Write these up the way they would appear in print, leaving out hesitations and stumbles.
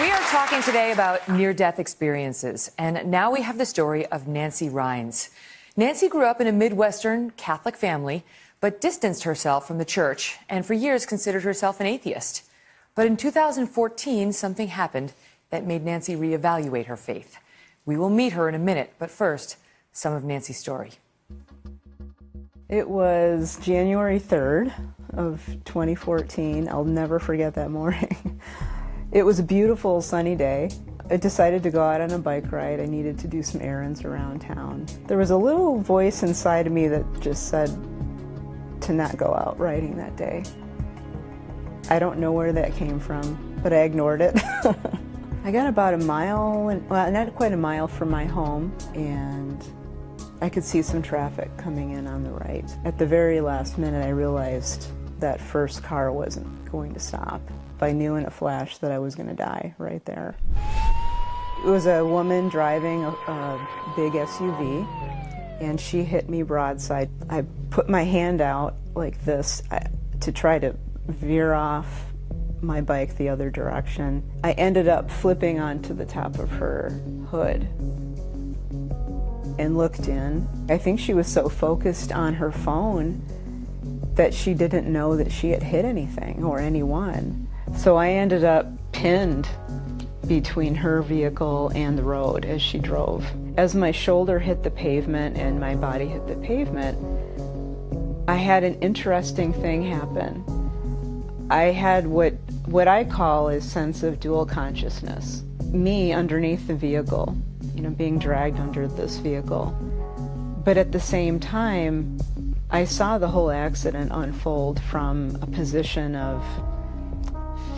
We are talking today about near-death experiences, and now we have the story of Nancy Rynes. Nancy grew up in a Midwestern Catholic family, but distanced herself from the church, and for years considered herself an atheist. But in 2014, something happened that made Nancy reevaluate her faith. We will meet her in a minute, but first, some of Nancy's story. It was January 3rd of 2014. I'll never forget that morning. It was a beautiful sunny day. I decided to go out on a bike ride. I needed to do some errands around town. There was a little voice inside of me that just said to not go out riding that day. I don't know where that came from, but I ignored it. I got about a mile, well, not quite a mile from my home, and I could see some traffic coming in on the right. At the very last minute, I realized that first car wasn't going to stop. I knew in a flash that I was going to die right there. It was a woman driving a big SUV, and she hit me broadside. I put my hand out like this to try to veer off my bike the other direction. I ended up flipping onto the top of her hood and looked in. I think she was so focused on her phone that she didn't know that she had hit anything or anyone. So I ended up pinned between her vehicle and the road as she drove. As my shoulder hit the pavement and my body hit the pavement, I had an interesting thing happen. I had what I call a sense of dual consciousness. Me underneath the vehicle, being dragged under this vehicle. But at the same time, I saw the whole accident unfold from a position of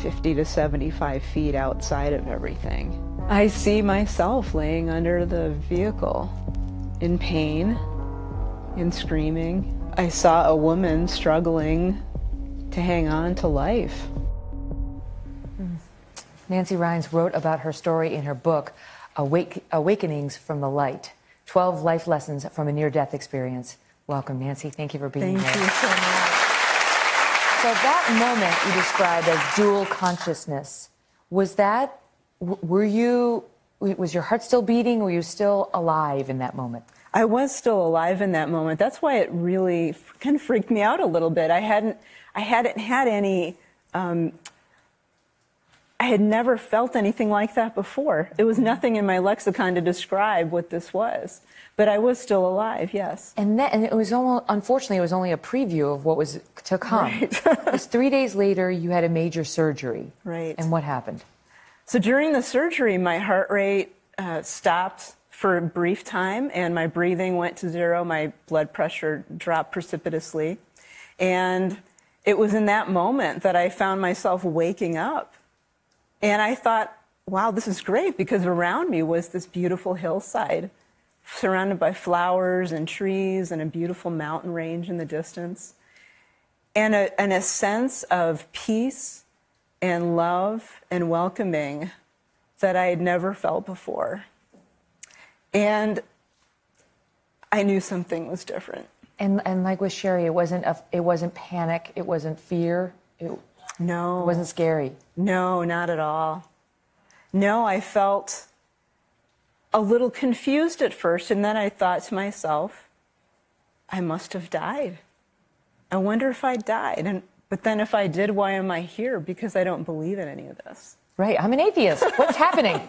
50 to 75 feet outside of everything. I see myself laying under the vehicle in pain, in screaming. I saw a woman struggling to hang on to life. Nancy Rynes wrote about her story in her book, Awakenings from the Light, 12 Life Lessons from a Near-Death Experience. Welcome, Nancy. Thank you for being here. Thank you so much. So that moment you described as dual consciousness, was your heart still beating? Were you still alive in that moment? I was still alive in that moment. That's why it really kind of freaked me out a little bit. I hadn't had any, I had never felt anything like that before. There was nothing in my lexicon to describe what this was. But I was still alive, yes. And it was unfortunately, it was only a preview of what was to come. Right. Because 3 days later, you had a major surgery. Right. And what happened? So during the surgery, my heart rate stopped for a brief time, and my breathing went to zero. My blood pressure dropped precipitously. And it was in that moment that I found myself waking up. And I thought, wow, this is great, because around me was this beautiful hillside, surrounded by flowers and trees and a beautiful mountain range in the distance, and a sense of peace and love and welcoming that I had never felt before. And I knew something was different. And like with Sherry, it wasn't panic, it wasn't fear, No. It wasn't scary. No, not at all. No, I felt a little confused at first, and then I thought to myself, I must have died. I wonder if I died. But then if I did, why am I here? Because I don't believe in any of this. Right, I'm an atheist. What's happening?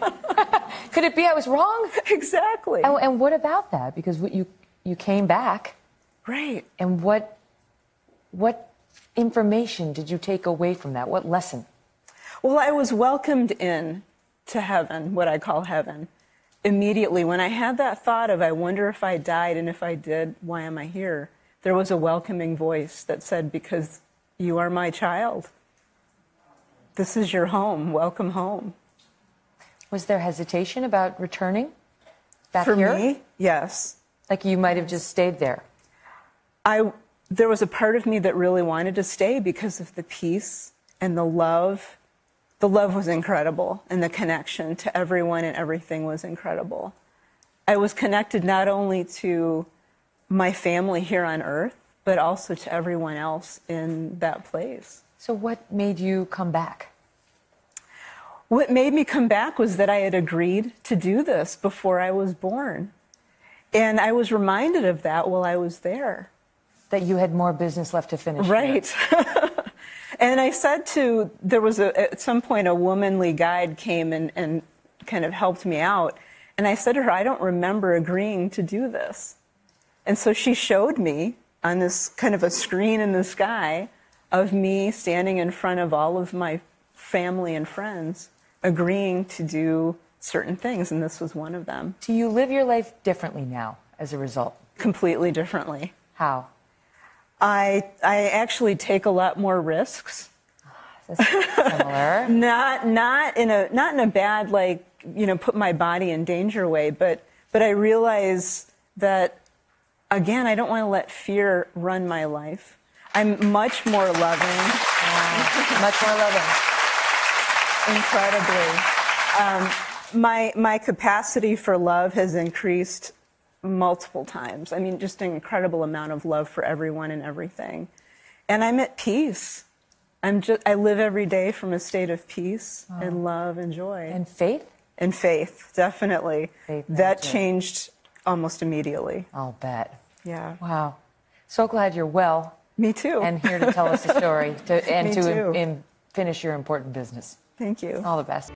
Could it be I was wrong? Exactly. And what about that? Because you came back. Right. And what information did you take away from that? What lesson? Well, I was welcomed in to heaven, what I call heaven, immediately. When I had that thought of, I wonder if I died, and if I did, why am I here? There was a welcoming voice that said, because you are my child. This is your home. Welcome home. Was there hesitation about returning back here? For me, yes. Like you might have just stayed there. There was a part of me that really wanted to stay because of the peace and the love. The love was incredible, and the connection to everyone and everything was incredible. I was connected not only to my family here on Earth, but also to everyone else in that place. So what made you come back? What made me come back was that I had agreed to do this before I was born. And I was reminded of that while I was there. That you had more business left to finish. Right. And I said there was at some point a womanly guide came and kind of helped me out. And I said to her, I don't remember agreeing to do this. And so she showed me on this kind of a screen in the sky of me standing in front of all of my family and friends, agreeing to do certain things, and this was one of them. Do you live your life differently now as a result? Completely differently. How? I actually take a lot more risks. That's similar. not in a bad, like, you know, put my body in danger way, but I realize that, again, I don't want to let fear run my life. I'm much more loving. Much more loving. Incredibly. My capacity for love has increased multiple times. I mean, just an incredible amount of love for everyone and everything. And I'm at peace. I live every day from a state of peace and love and joy. And faith? And faith, definitely. Faith, that changed almost immediately. I'll bet. Yeah. Wow. So glad you're well. Me too. And here to tell us the story and to finish your important business. Thank you. All the best.